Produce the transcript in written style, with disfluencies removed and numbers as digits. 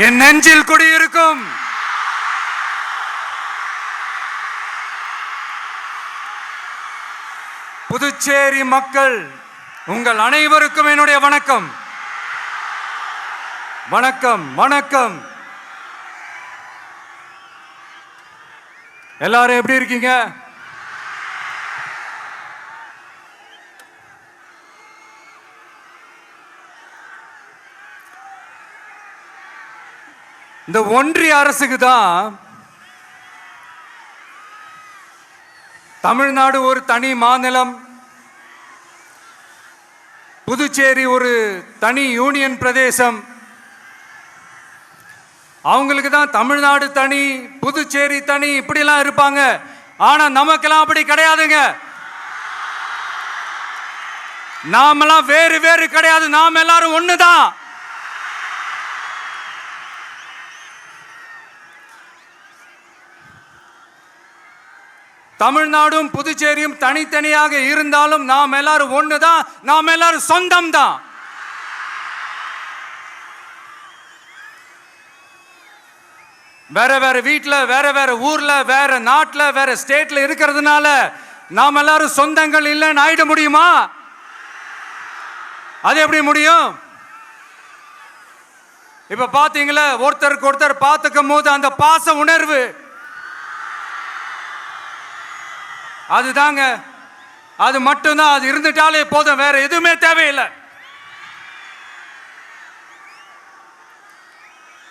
என் நெஞ்சில் குடியிருக்கும் புதுச்சேரி மக்கள் உங்கள் அனைவருக்கும் என்னுடைய வணக்கம். வணக்கம் வணக்கம். எல்லாரும் எப்படி இருக்கீங்க? இந்த ஒன்றிய அரசுக்கு தான் தமிழ்நாடு ஒரு தனி மாநிலம், புதுச்சேரி ஒரு தனி யூனியன் பிரதேசம். அவங்களுக்கு தான் தமிழ்நாடு தனி, புதுச்சேரி தனி, இப்படிலாம் இருப்பாங்க. ஆனா நமக்கெல்லாம் அப்படி கிடையாதுங்க. நாமெல்லாம் வேறு வேறு கிடையாது. நாம் எல்லாரும் ஒண்ணுதான். தமிழ்நாடும் புதுச்சேரியும் தனித்தனியாக இருந்தாலும் நாம் எல்லாரும் ஒண்ணுதான். நாம் எல்லாரும் சொந்தம் தான். வேற வேற வீட்டுல, வேற வேற ஊர்ல, வேற நாட்டுல, வேற ஸ்டேட்ல இருக்கிறதுனால நாம் எல்லாரும் சொந்தங்கள் இல்லைன்னு ஆயிட முடியுமா? அது எப்படி முடியும்? இப்ப பாத்தீங்களா, ஒருத்தருக்கு ஒருத்தர் பார்த்துக்கும் போது அந்த பாச உணர்வு, அதுதாங்க, அது மட்டும்தான். அது இருந்துட்டாலே போதும், வேற எதுவுமே தேவையில்லை.